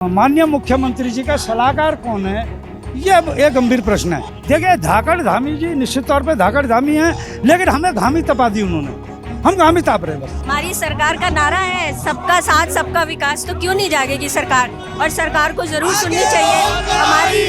माननीय मुख्यमंत्री जी का सलाहकार कौन है, ये एक गंभीर प्रश्न है। देखिए, धाकड़ धामी जी निश्चित तौर पे धाकड़ धामी हैं, लेकिन हमें धामी तपा दी उन्होंने, हम धामी ताप रहे बस। हमारी सरकार का नारा है सबका साथ सबका विकास, तो क्यों नहीं जागेगी सरकार? और सरकार को जरूर सुननी चाहिए। हमारी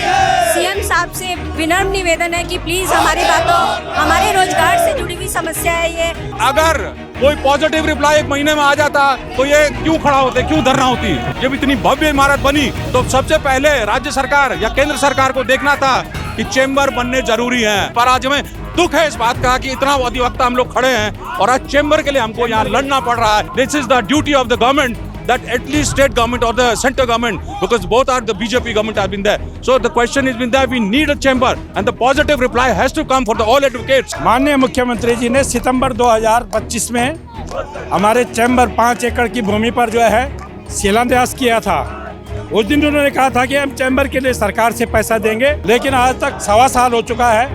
सीएम साहब से विनम्र निवेदन है कि प्लीज हमारी बातों, हमारे रोजगार से जुड़ी हुई समस्या है ये। अगर कोई पॉजिटिव रिप्लाई एक महीने में आ जाता तो ये क्यों खड़ा होते, क्यों धरना होती? जब इतनी भव्य इमारत बनी तो सबसे पहले राज्य सरकार या केंद्र सरकार को देखना था कि चेंबर बनने जरूरी है। पर आज हमें दुख है इस बात का कि इतना अधिवक्ता हम लोग खड़े हैं और आज चेंबर के लिए हमको यहाँ लड़ना पड़ रहा है। This is the duty of the government, that at least state government or the center government, because both are the BJP government have been there. So the question has been that we need a chamber and the positive reply has to come for the all advocates. माननीय मुख्यमंत्री जी ने सितंबर 2025 में हमारे chamber 5 एकड़ की भूमि पर जो है शिलान्यास किया था। उस दिन उन्होंने कहा था कि हम चैम्बर के लिए सरकार से पैसा देंगे, लेकिन आज तक 1.25 साल हो चुका है।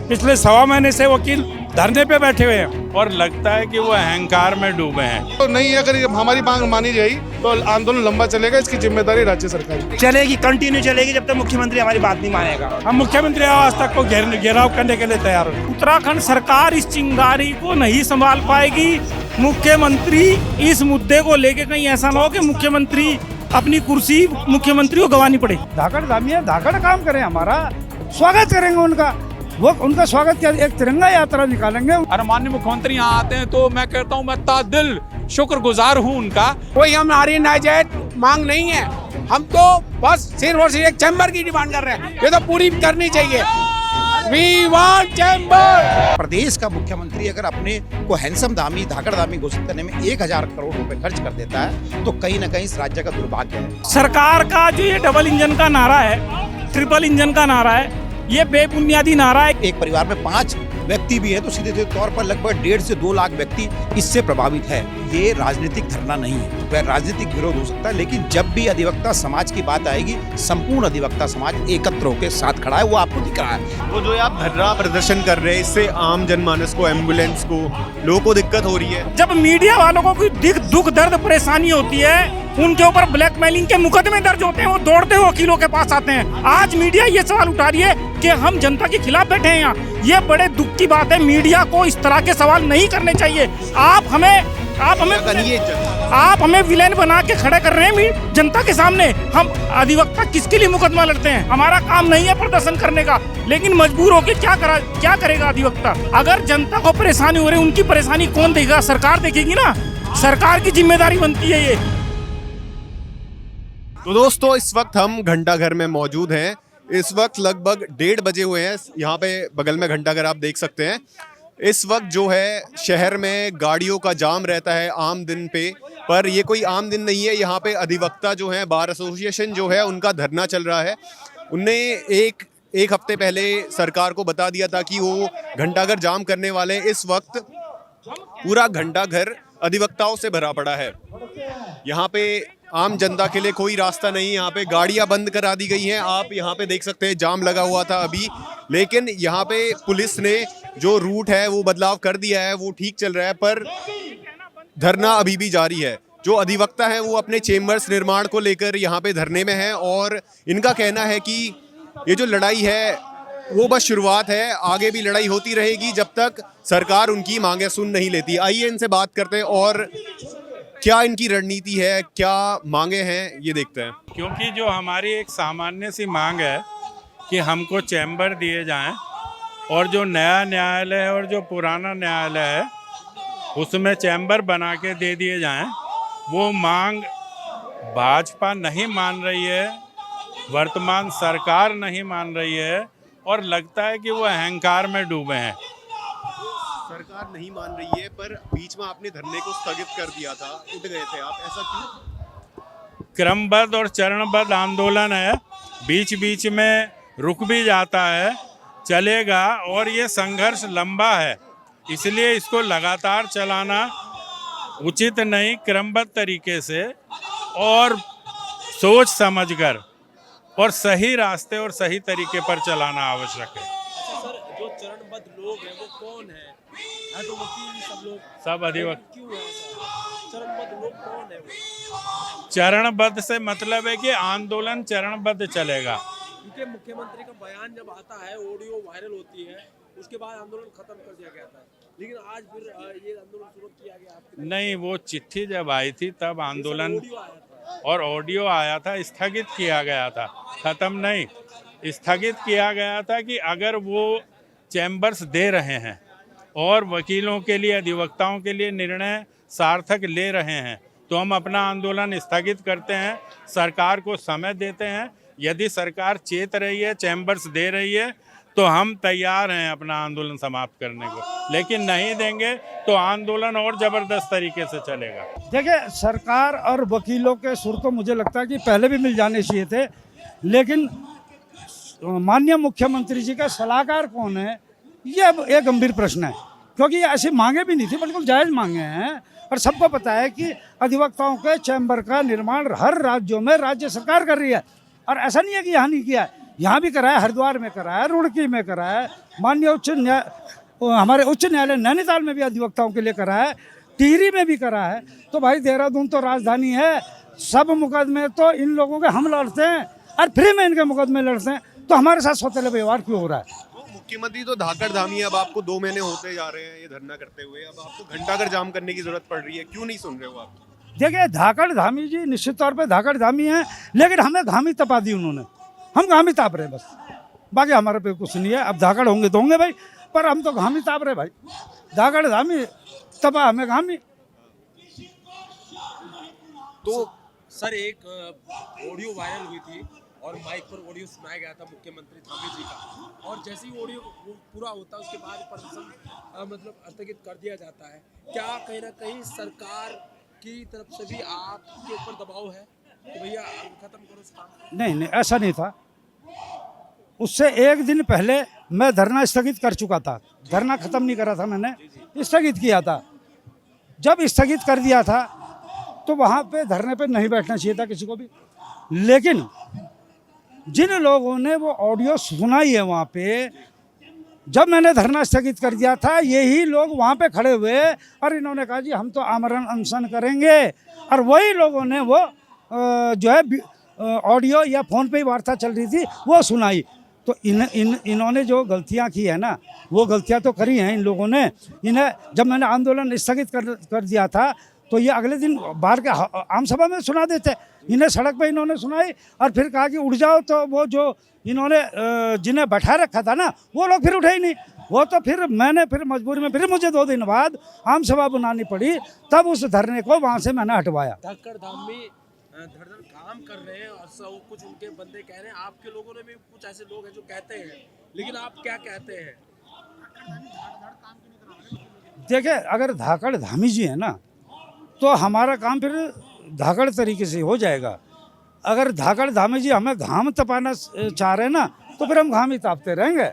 पिछले 1.25 महीने से वकील धरने पे बैठे हुए हैं और लगता है कि वो अहंकार में डूबे हैं। तो नहीं, अगर हमारी मांग मानी जाएगी तो आंदोलन लंबा चलेगा। इसकी जिम्मेदारी राज्य सरकार की चलेगी, कंटिन्यू चलेगी जब तक मुख्यमंत्री हमारी बात नहीं मानेगा। हम मुख्यमंत्री आवास तक को घेराव करने के लिए तैयार हैं। उत्तराखंड सरकार इस चिंगारी को नहीं संभाल पाएगी। मुख्यमंत्री इस मुद्दे को लेके कहीं ऐसा ना हो कि मुख्यमंत्री अपनी कुर्सी मुख्यमंत्री को गंवानी पड़े। धाकड़ धामी है, धाकड़ काम करें, हमारा स्वागत करेंगे उनका। वो उनका स्वागत किया, एक तिरंगा यात्रा निकालेंगे। अरे माननीय मुख्यमंत्री यहाँ आते हैं तो मैं कहता हूँ मैं तादिल शुक्रगुजार हूँ उनका। कोई हमारी नाजायज मांग नहीं है, हम तो बस सिर्फ और सिर्फ एक चैम्बर की डिमांड कर रहे हैं। ये तो पूरी करनी चाहिए। We want chamber. प्रदेश का मुख्यमंत्री अगर अपने को हैंडसम दामी धाकड़ दामी घोषित करने में 1000 करोड़ रुपए खर्च कर देता है तो कहीं ना कहीं इस राज्य का दुर्भाग्य है। सरकार का जो ये डबल इंजन का नारा है, ट्रिपल इंजन का नारा है, ये बेबुनियादी नारा है। एक परिवार में 5 व्यक्ति भी है तो सीधे तौर पर लगभग 1.5 से 2 लाख व्यक्ति इससे प्रभावित है। ये राजनीतिक धरना नहीं है, वह राजनीतिक विरोध हो सकता है, लेकिन जब भी अधिवक्ता समाज की बात आएगी, संपूर्ण अधिवक्ता समाज एकत्र होकर साथ खड़ा है। वो आपको दिख रहा है। वो जो आप धरना प्रदर्शन कर रहे हैं, इससे आम जनमानस को, एम्बुलेंस को, लोगों को दिक्कत हो रही है। जब मीडिया वालों को कोई दुख दर्द परेशानी होती है, उनके ऊपर ब्लैकमेलिंग के मुकदमे दर्ज होते हैं, वो दौड़ते हुए वकीलों के पास आते हैं। आज मीडिया ये सवाल उठा रही है कि हम जनता के खिलाफ बैठे हैं यहाँ। ये बड़े दुख की बात है। मीडिया को इस तरह के सवाल नहीं करने चाहिए। आप हमें विलेन बना के खड़े कर रहे हैं जनता के सामने। हम अधिवक्ता किसके लिए मुकदमा लड़ते हैं? हमारा काम नहीं है प्रदर्शन करने का, लेकिन मजबूर होकर क्या करेगा अधिवक्ता? अगर जनता को परेशानी हो रही है, उनकी परेशानी कौन देखेगा? सरकार देखेगी ना। सरकार की जिम्मेदारी बनती है ये। तो दोस्तों, इस वक्त हम घंटाघर में मौजूद हैं। इस वक्त लगभग 1:30 बजे हुए हैं। यहाँ पे बगल में घंटाघर आप देख सकते हैं। इस वक्त जो है शहर में गाड़ियों का जाम रहता है आम दिन पे, पर ये कोई आम दिन नहीं है। यहाँ पे अधिवक्ता जो है, बार एसोसिएशन जो है, उनका धरना चल रहा है। उनने एक हफ्ते पहले सरकार को बता दिया था कि वो घंटाघर जाम करने वाले। इस वक्त पूरा घंटाघर अधिवक्ताओं से भरा पड़ा है। यहाँ पे आम जनता के लिए कोई रास्ता नहीं। यहाँ पे गाड़ियाँ बंद करा दी गई हैं। आप यहाँ पे देख सकते हैं, जाम लगा हुआ था अभी, लेकिन यहाँ पे पुलिस ने जो रूट है वो बदलाव कर दिया है, वो ठीक चल रहा है, पर धरना अभी भी जारी है। जो अधिवक्ता है वो अपने चेम्बर्स निर्माण को लेकर यहाँ पे धरने में है और इनका कहना है कि ये जो लड़ाई है वो बस शुरुआत है, आगे भी लड़ाई होती रहेगी जब तक सरकार उनकी मांगे सुन नहीं लेती। आइए इनसे बात करते हैं और क्या इनकी रणनीति है, क्या मांगे हैं, ये देखते हैं। क्योंकि जो हमारी एक सामान्य सी मांग है कि हमको चैम्बर दिए जाएं और जो नया न्यायालय है और जो पुराना न्यायालय है उसमें चैम्बर बना के दे दिए जाएं, वो मांग भाजपा नहीं मान रही है, वर्तमान सरकार नहीं मान रही है और लगता है कि वो अहंकार में डूबे हैं। सरकार नहीं मान रही है, पर बीच में आपने धरने को स्थगित कर दिया था, उठ गए थे आप, ऐसा क्यों? क्रमबद्ध और चरणबद्ध आंदोलन है, बीच बीच में रुक भी जाता है, चलेगा और ये संघर्ष लंबा है, इसलिए इसको लगातार चलाना उचित नहीं। क्रमबद्ध तरीके से और सोच समझकर और सही रास्ते और सही तरीके पर चलाना आवश्यक है। सर, जो चरणबद्ध लोग हैं वो कौन है? तो वकील सब लोग, सब अधिवक्ता। क्यों है? चरणबद्ध लोग कौन है वो? चरणबद्ध से मतलब है कि आंदोलन चरणबद्ध चलेगा। क्योंकि मुख्यमंत्री का बयान जब आता है, ऑडियो वायरल होती है, उसके बाद आंदोलन खत्म कर दिया गया था, लेकिन आज फिर ये आंदोलन शुरू किया गया आपके? नहीं, वो चिट्ठी जब आई थी तब आंदोलन ऑडियो आया था। और ऑडियो आया था, स्थगित किया गया था, खत्म नहीं, स्थगित किया गया था कि अगर वो चैम्बर्स दे रहे हैं और वकीलों के लिए, अधिवक्ताओं के लिए निर्णय सार्थक ले रहे हैं तो हम अपना आंदोलन स्थगित करते हैं, सरकार को समय देते हैं। यदि सरकार चेत रही है, चैम्बर्स दे रही है, तो हम तैयार हैं अपना आंदोलन समाप्त करने को, लेकिन नहीं देंगे तो आंदोलन और ज़बरदस्त तरीके से चलेगा। देखिए, सरकार और वकीलों के सुर तो मुझे लगता है कि पहले भी मिल जाने चाहिए थे, लेकिन माननीय मुख्यमंत्री जी का सलाहकार कौन है, ये अब एक गंभीर प्रश्न है, क्योंकि ये ऐसी मांगे भी नहीं थी, बिल्कुल जायज़ मांगे हैं। और सबको पता है कि अधिवक्ताओं के चैम्बर का निर्माण हर राज्यों में राज्य सरकार कर रही है, और ऐसा नहीं है कि यहाँ नहीं किया है, यहाँ भी करा है, हरिद्वार में करा है, रुड़की में करा है, माननीय हमारे उच्च न्यायालय नैनीताल में भी अधिवक्ताओं के लिए करा है, टिहरी में भी करा है। तो भाई देहरादून तो राजधानी है, सब मुकदमे तो इन लोगों के हम लड़ते हैं और फ्री में इनके मुकदमे लड़ते हैं, तो हमारे साथ सौतेले व्यवहार क्यों हो रहा है? मुख्यमंत्री तो धाकड़ धामी है, अब आपको 2 महीने होते जा रहे हैं ये धरना करते हुए, अब आपको घंटाघर जाम करने की जरूरत पड़ रही है, क्यों नहीं सुन रहे हो आप? देखिए, धाकड़ धामी जी निश्चित तौर पे धाकड़ धामी हैं, लेकिन हमें घामी तपा दी उन्होंने, हम घामी ताप रहे बस, बाकी हमारे पे कुछ नहीं है। अब धाकड़ होंगे तो होंगे भाई, पर हम तो घामी ताप रहे भाई, धाकड़ धामी तपा हमें घामी। तो सर, एक ऑडियो वायरल हुई थी और माइक पर ऑडियो सुनाया गया था मुख्यमंत्री धामी जी का, और जैसे ही ऑडियो पूरा होता है उसके बाद प्रदर्शन मतलब स्थगित कर दिया जाता है। क्या कहीं ना कहीं सरकार की तरफ से भी आपके ऊपर दबाव है कि भैया खत्म करो इस काम? नहीं, ऐसा नहीं था। उससे एक दिन पहले मैं धरना स्थगित कर चुका था, धरना खत्म नहीं करा था, मैंने स्थगित किया था। जब स्थगित कर दिया था तो वहाँ पे धरने पे नहीं बैठना चाहिए था किसी को भी, लेकिन जिन लोगों ने वो ऑडियो सुनाई है वहाँ पे, जब मैंने धरना स्थगित कर दिया था, यही लोग वहाँ पे खड़े हुए और इन्होंने कहा जी हम तो आमरण अनशन करेंगे, और वही लोगों ने वो जो है ऑडियो या फ़ोन पे ही वार्ता चल रही थी वो सुनाई। तो इन्होंने जो गलतियाँ की है ना, वो गलतियाँ तो करी हैं इन लोगों ने। इन्हें जब मैंने आंदोलन स्थगित कर दिया था तो ये अगले दिन बाहर के आम सभा में सुना देते, इन्हें सड़क पे इन्होंने सुनाई और फिर कहा कि उठ जाओ, तो वो जो इन्होंने जिन्हें बैठा रखा था ना, वो लोग फिर उठे ही नहीं। वो तो फिर मैंने फिर मजबूरी में फिर मुझे 2 दिन बाद आम सभा बुलानी पड़ी, तब उस धरने को वहाँ से मैंने हटवाया। धाकड़ धामी धड़धड़ काम कर रहे हैं और सब कुछ उनके बंदे कह रहे हैं, आपके लोगों ने भी कुछ ऐसे लोग हैं जो कहते हैं, लेकिन आप क्या कहते हैं? देखिए, अगर धाकड़ धामी जी है ना, तो हमारा काम फिर धाकड़ तरीके से हो जाएगा। अगर धाकड़ धामी जी हमें घाम तपाना चाह रहे हैं ना, तो फिर हम घाम ही तापते रहेंगे,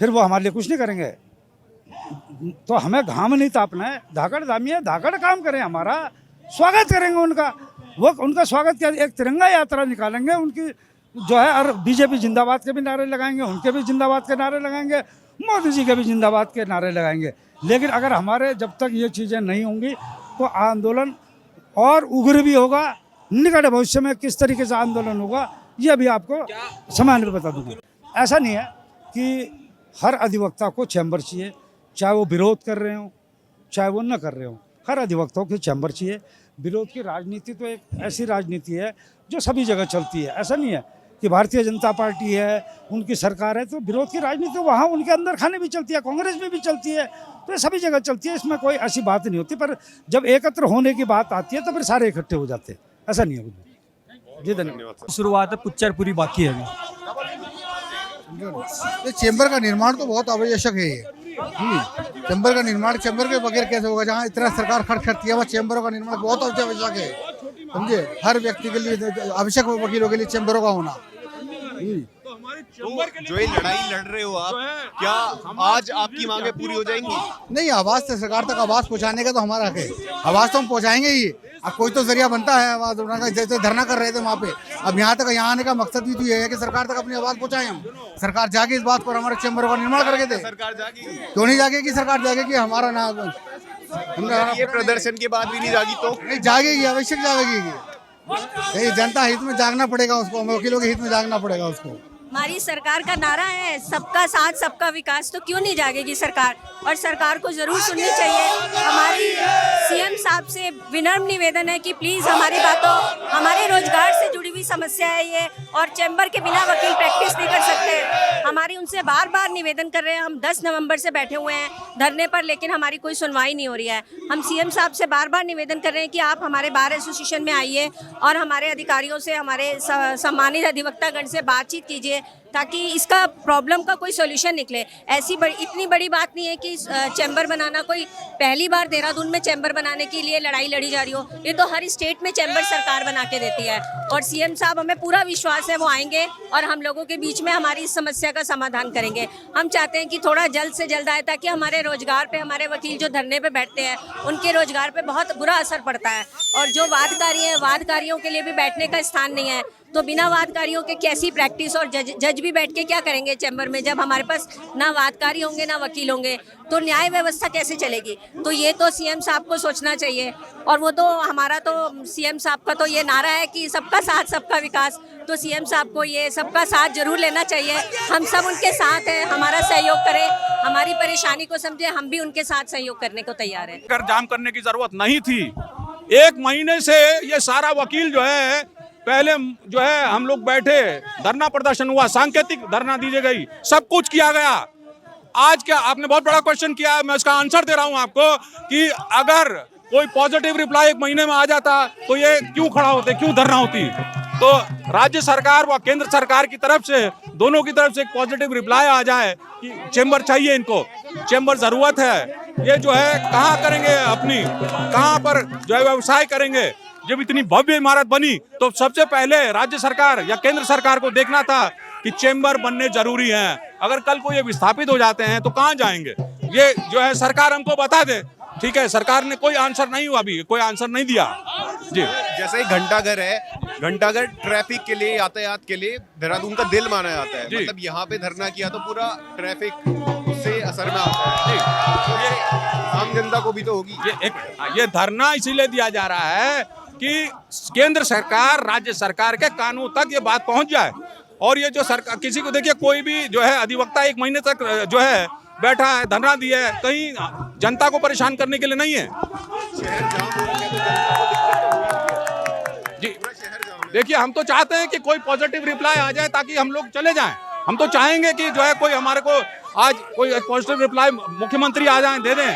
फिर वो हमारे लिए कुछ नहीं करेंगे। तो हमें घाम नहीं तापना है, धाकड़ धामी है, धाकड़ काम करें, हमारा स्वागत करेंगे उनका। वो उनका स्वागत किया, एक तिरंगा यात्रा निकालेंगे उनकी जो है, और बीजेपी जिंदाबाद के भी नारे लगाएंगे, उनके भी जिंदाबाद के नारे लगाएंगे, मोदी जी के भी जिंदाबाद के नारे लगाएंगे। लेकिन अगर हमारे जब तक ये चीज़ें नहीं होंगी तो आंदोलन और उग्र भी होगा। निकट भविष्य में किस तरीके से आंदोलन होगा ये भी आपको समय में बता दूंगा। ऐसा नहीं है कि हर अधिवक्ता को चैम्बर चाहिए, चाहे वो विरोध कर रहे हो चाहे वो न कर रहे हो, हर अधिवक्ताओं की चैम्बर चाहिए। विरोध की राजनीति तो एक ऐसी राजनीति है जो सभी जगह चलती है। ऐसा नहीं है कि भारतीय जनता पार्टी है, उनकी सरकार है, तो विरोध की राजनीति वहाँ उनके अंदर खाने भी चलती है, कांग्रेस में भी चलती है, तो ये सभी जगह चलती है, इसमें कोई ऐसी बात नहीं होती। पर जब एकत्र होने की बात आती है तो फिर सारे इकट्ठे हो जाते हैं, ऐसा नहीं है। जी धन्यवाद। शुरुआत है, पुच्चर पूरी बाकी है अभी। ये चैम्बर का निर्माण तो बहुत आवश्यक है। ये चैम्बर का निर्माण, चैम्बर के बगैर कैसे होगा? जहाँ इतना सरकार खर्च करती है वहाँ चैम्बरों का निर्माण बहुत आवश्यक है, समझे? हर व्यक्ति के लिए आवश्यक, वकीलों के लिए चैम्बरों का होना। तो जो ये लड़ाई लड़ रहे हो आप, क्या आज आपकी मांगे पूरी हो जाएंगी? नहीं, आवाज से सरकार तक आवाज पहुंचाने का तो हमारा हक है, आवाज तो हम पहुंचाएंगे ही। अब कोई तो जरिया बनता है आवाज उठाने का, जैसे धरना कर रहे थे वहाँ पे। अब यहाँ तक, यहाँ आने का मकसद भी तो ये है कि सरकार तक अपनी आवाज पहुंचाएं हम। सरकार जागे इस बात पर, हमारे चैम्बरों का निर्माण करके दे। सरकार जागेगी? क्यों नहीं जागेगी? सरकार जागेगी, हमारा ना ये प्रदर्शन के बाद भी नहीं जागी तो नहीं जागेगी, आवश्यक जागेगी। ये जनता हित में जागना पड़ेगा उसको, वकीलों के हित में जागना पड़ेगा उसको। हमारी सरकार का नारा है सबका साथ सबका विकास, तो क्यों नहीं जागेगी सरकार? और सरकार को जरूर सुननी चाहिए। हमारी सीएम साहब से विनम्र निवेदन है कि प्लीज हमारी बातों, हमारे रोजगार से जुड़ी हुई समस्या है ये, और चैम्बर के बिना वकील प्रैक्टिस नहीं कर सकते। हमारी उनसे बार बार निवेदन कर रहे हैं। हम 10 नवंबर से बैठे हुए हैं धरने पर, लेकिन हमारी कोई सुनवाई नहीं हो रही है। हम सीएम साहब से बार बार निवेदन कर रहे हैं कि आप हमारे बार एसोसिएशन में आइए और हमारे अधिकारियों से, हमारे सम्मानित अधिवक्तागण से बातचीत कीजिए ताकि इसका प्रॉब्लम का कोई सॉल्यूशन निकले। ऐसी इतनी बड़ी बात नहीं है कि चैम्बर बनाना कोई पहली बार देहरादून में चैम्बर बनाने के लिए लड़ाई लड़ी जा रही हो। ये तो हर स्टेट में चैम्बर सरकार बना के देती है। और सीएम साहब, हमें पूरा विश्वास है वो आएंगे और हम लोगों के बीच में हमारी इस समस्या का समाधान करेंगे। हम चाहते हैं कि थोड़ा जल्द से जल्द आए ताकि हमारे रोजगार पे, हमारे वकील जो धरने पे बैठते हैं उनके रोजगार पे बहुत बुरा असर पड़ता है। और जो वादकारी हैं, वादकारियों के लिए भी बैठने का स्थान नहीं है। तो बिना वादकारियों के कैसी प्रैक्टिस, और जज भी बैठ के क्या करेंगे चैम्बर में जब हमारे पास ना वादकारी होंगे ना वकील होंगे, तो न्याय व्यवस्था कैसे चलेगी? तो ये तो सीएम साहब को सोचना चाहिए। और वो तो हमारा तो सीएम साहब का तो ये नारा है कि सबका साथ सबका विकास, तो सीएम साहब को ये सबका साथ जरूर लेना चाहिए। हम सब उनके साथ हैं, हमारा सहयोग करें, हमारी परेशानी को समझे, हम भी उनके साथ सहयोग करने को तैयार हैं। कर जाम करने की जरूरत नहीं थी। 1 महीने से ये सारा वकील जो है, पहले जो है हम लोग बैठे, धरना प्रदर्शन हुआ, सांकेतिक धरना दी गई, सब कुछ किया गया। आज क्या आपने बहुत बड़ा क्वेश्चन किया, मैं उसका आंसर दे रहा हूं आपको कि अगर कोई पॉजिटिव रिप्लाई 1 महीने में आ जाता तो ये क्यों खड़ा होते, क्यों धरना होती? तो राज्य सरकार व केंद्र सरकार की तरफ से, दोनों की तरफ से एक पॉजिटिव रिप्लाई आ जाए कि चैम्बर चाहिए, इनको चैम्बर जरूरत है। ये जो है कहाँ करेंगे अपनी, कहाँ पर जो है व्यवसाय करेंगे? जब इतनी भव्य इमारत बनी तो सबसे पहले राज्य सरकार या केंद्र सरकार को देखना था कि चैम्बर बनने जरूरी हैं। अगर कल को ये विस्थापित हो जाते हैं तो कहाँ जाएंगे? ये जो है सरकार हमको बता दे। ठीक है, सरकार ने कोई आंसर नहीं हुआ, अभी कोई आंसर नहीं दिया जी। जैसे ही घंटाघर है, घंटाघर ट्रैफिक के लिए, यातायात के लिए देहरादून का दिल माना जाता है। मतलब यहाँ पे धरना किया तो पूरा ट्रैफिक उससे असर में आता है जी। तो ये आम जनता को भी तो होगी। ये धरना इसीलिए दिया जा रहा है कि केंद्र सरकार, राज्य सरकार के कानों तक ये बात पहुंच जाए। और ये जो सरकार, किसी को देखिए, कोई भी जो है अधिवक्ता 1 महीने तक जो है बैठा है, धरना दिया है, कहीं जनता को परेशान करने के लिए नहीं है जी। देखिए, हम तो चाहते हैं कि कोई पॉजिटिव रिप्लाई आ जाए ताकि हम लोग चले जाएं। हम तो चाहेंगे कि जो है कोई हमारे को आज कोई पॉजिटिव रिप्लाई मुख्यमंत्री आ जाए, दे दें,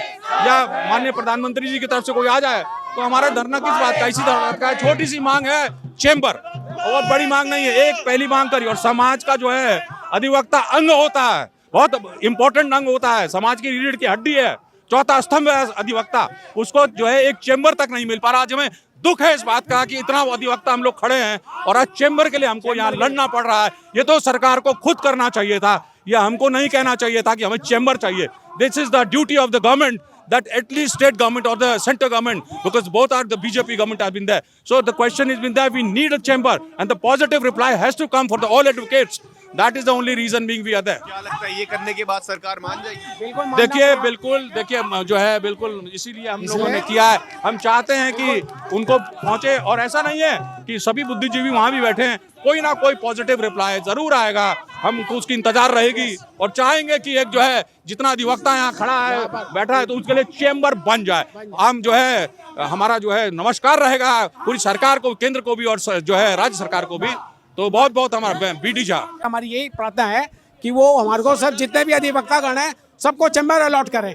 या माननीय प्रधानमंत्री जी की तरफ से कोई आ जाए तो हमारा धरना किस बात का, इसी बात का है। छोटी सी मांग है चैम्बर, और बड़ी मांग नहीं है। एक पहली मांग करी, और समाज का जो है अधिवक्ता अंग होता है, बहुत इंपॉर्टेंट अंग होता है, समाज की रीढ़ की हड्डी है, चौथा स्तंभ है अधिवक्ता। उसको जो है एक चैम्बर तक नहीं मिल पा रहा। आज हमें दुख है इस बात का कि इतना अधिवक्ता हम लोग खड़े हैं और आज चैम्बर के लिए हमको यहाँ लड़ना पड़ रहा है। ये तो सरकार को खुद करना चाहिए था, या हमको नहीं कहना चाहिए था कि हमें चैम्बर चाहिए। This is the duty of the government, that at least state government or the center government, because both are the BJP government has been there. So the question has been that we need a chamber and the positive reply has to come for the all advocates. That is the only reason being we are there. क्या लगता है ये करने के बाद सरकार मान जाएगी? देखिए, बिल्कुल देखिए जो है, बिल्कुल इसीलिए हम लोगों ने किया है। हम चाहते हैं कि उनको पहुंचे, और ऐसा नहीं है कि सभी बुद्धिजीवी वहां भी बैठे हैं, कोई ना कोई पॉजिटिव रिप्लाई जरूर आएगा। हमको उसकी इंतजार रहेगी और चाहेंगे कि एक जो है जितना अधिवक्ता यहाँ खड़ा है, बैठा है, तो उसके लिए चैम्बर बन जाए। हम जो है, हमारा जो है नमस्कार रहेगा पूरी सरकार को, केंद्र को भी, और जो है राज्य सरकार को भी। तो बहुत बहुत हमारा बीडी झा, हमारी यही प्रार्थना है कि वो हमारे को सब जितने भी अधिवक्तागण हैं सबको चैम्बर अलॉट करें,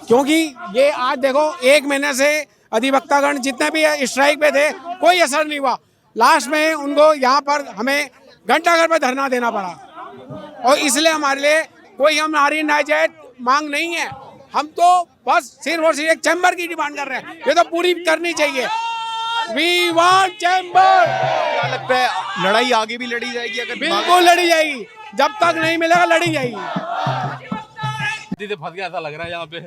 क्योंकि ये आज देखो 1 महीने से अधिवक्तागण जितने भी स्ट्राइक पे थे, कोई असर नहीं हुआ। लास्ट में उनको यहाँ पर हमें घंटाघर पर धरना देना पड़ा, और इसलिए हमारे लिए कोई हमारी नाजायज मांग नहीं है। हम तो बस सिर्फ और सिर्फ एक चैम्बर की डिमांड कर रहे हैं, ये तो पूरी करनी चाहिए। We want chamber. क्या लगता है लड़ाई आगे भी लड़ी जाएगी? अगर बिल्कुल लड़ी जाएगी, जब तक नहीं मिलेगा लड़ी जाएगी। फंस गया ऐसा लग रहा है यहाँ पे।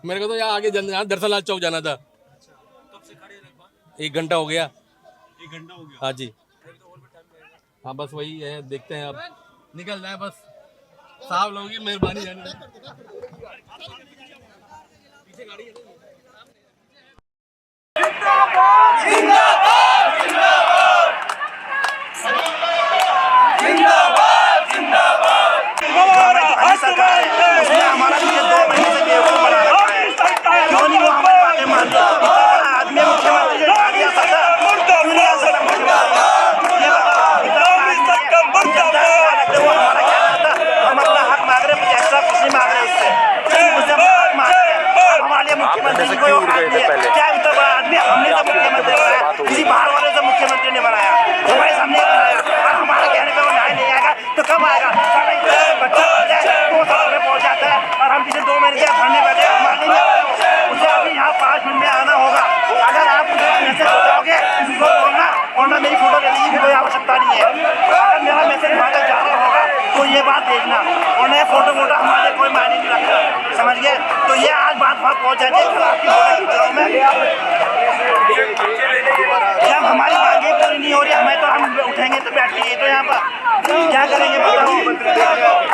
मेरे को तो यहाँ आगे दरअसल लाल चौक जाना था। 1 घंटा हो गया। 1 घंटा हो गया? हाँ जी। हाँ, बस वही है, देखते हैं अब निकल जाए बस। साहब लोगों की मेहरबानी जानी। किसी बाहर वाले से मुख्यमंत्री ने बनाया, हमारे सामने बनाया, और हमारे कहने पे वो न्याय नहीं आएगा तो कब आएगा? बच्चा 2 साल में पहुंच जाता है और हम पिछले 2 महीने से भरने बैठे, हमारे नहीं उसे अभी यहाँ 5 मिनट में आना होगा। अगर आप मुझे मैसेज बताओगे तो बोलना, वरना मेरी फोटो लेने की कोई आवश्यकता नहीं है। अगर मेरा मैसेज वहाँ तक जा रहा होगा तो ये बात देखना, और फोटो हमारे कोई मायने नहीं रखता, समझ गए? तो ये आज बात वहाँ पहुँच जाती है, आपकी फोटो खींच रहा हूँ मैं। जब हमारी मांगे पूरी नहीं हो रही, हमें तो हम उठेंगे तो बैठेंगे तो यहाँ पर क्या करेंगे बताओ?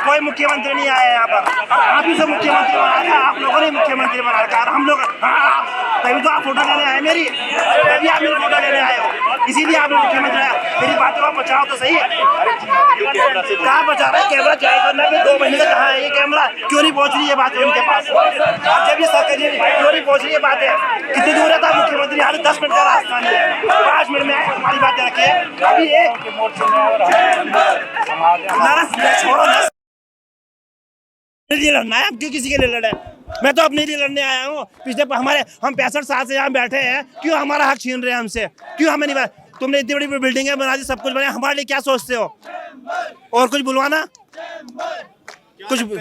कोई मुख्यमंत्री नहीं आया यहाँ पर, आप ही से मुख्यमंत्री बना रखा, आप लोगों ने मुख्यमंत्री बना रखा, हम लोग तभी तो आप फोटो लेने आए मेरी, तभी आप मेरी फोटो लेने आए हो, इसीलिए आप मुख्यमंत्री आए। मेरी बातों को बचाओ तो सही, कहाँ बचा रहे? कैमरा जाए करना कि 2 महीने से कहाँ है ये कैमरा, क्यों नहीं पहुँच रही है बात उनके पास? जब ये सरकारी क्यों नहीं पहुँच रही है बात है? कितनी दूर है था मुख्यमंत्री? यहाँ 10 मिनट का रास्ता नहीं है, 5 मिनट में हमारी बातें रखिए। अभी छोड़ो ना, लड़ना है, हम क्यों किसी के लिए लड़े? मैं तो अपने लिए लड़ने आया हूँ। पिछले हम 65 साल से यहाँ बैठे हैं, क्यों हमारा हक छीन रहे हैं हमसे? क्यों हमें नहीं? तुमने इतनी बड़ी बिल्डिंगें बना दी, सब कुछ बना, हमारे लिए क्या सोचते हो? और कुछ बुलवाना? कुछ जो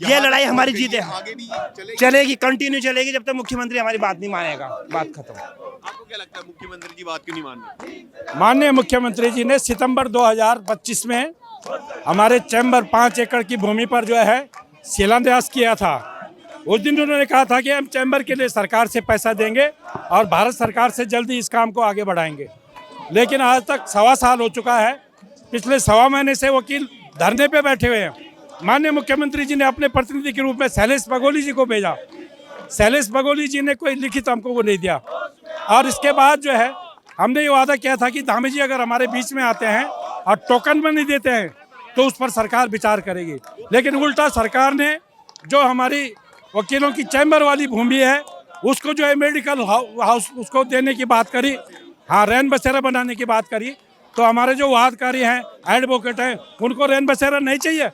ये लड़ाई हमारी जीत है, चलेगी, कंटिन्यू चलेगी जब तक मुख्यमंत्री हमारी बात नहीं मानेगा। बात खत्म। आपको क्या लगता है मुख्यमंत्री की बात क्यों नहीं मान रहे? माननीय मुख्यमंत्री जी ने सितंबर 2025 में हमारे चैम्बर 5 एकड़ की भूमि पर जो है शिलान्यास किया था। उस दिन उन्होंने कहा था कि हम चैम्बर के लिए सरकार से पैसा देंगे और भारत सरकार से जल्दी इस काम को आगे बढ़ाएंगे। लेकिन आज तक 1.25 साल हो चुका है, पिछले 1.25 महीने से वकील धरने पे बैठे हुए हैं। माननीय मुख्यमंत्री जी ने अपने प्रतिनिधि के रूप में शैलेश बगोली जी को भेजा, शैलेश बगोली जी ने कोई लिखित हमको वो नहीं दिया। और इसके बाद जो है हमने ये वादा किया था कि धामी जी अगर हमारे बीच में आते हैं और टोकन में नहीं देते हैं तो उस पर सरकार विचार करेगी। लेकिन उल्टा सरकार ने जो हमारी वकीलों की चैम्बर वाली भूमि है उसको जो है मेडिकल हाउस उसको देने की बात करी, हाँ रैन बसेरा बनाने की बात करी। तो हमारे जो वादकारी हैं, एडवोकेट हैं, उनको रैन बसेरा नहीं चाहिए।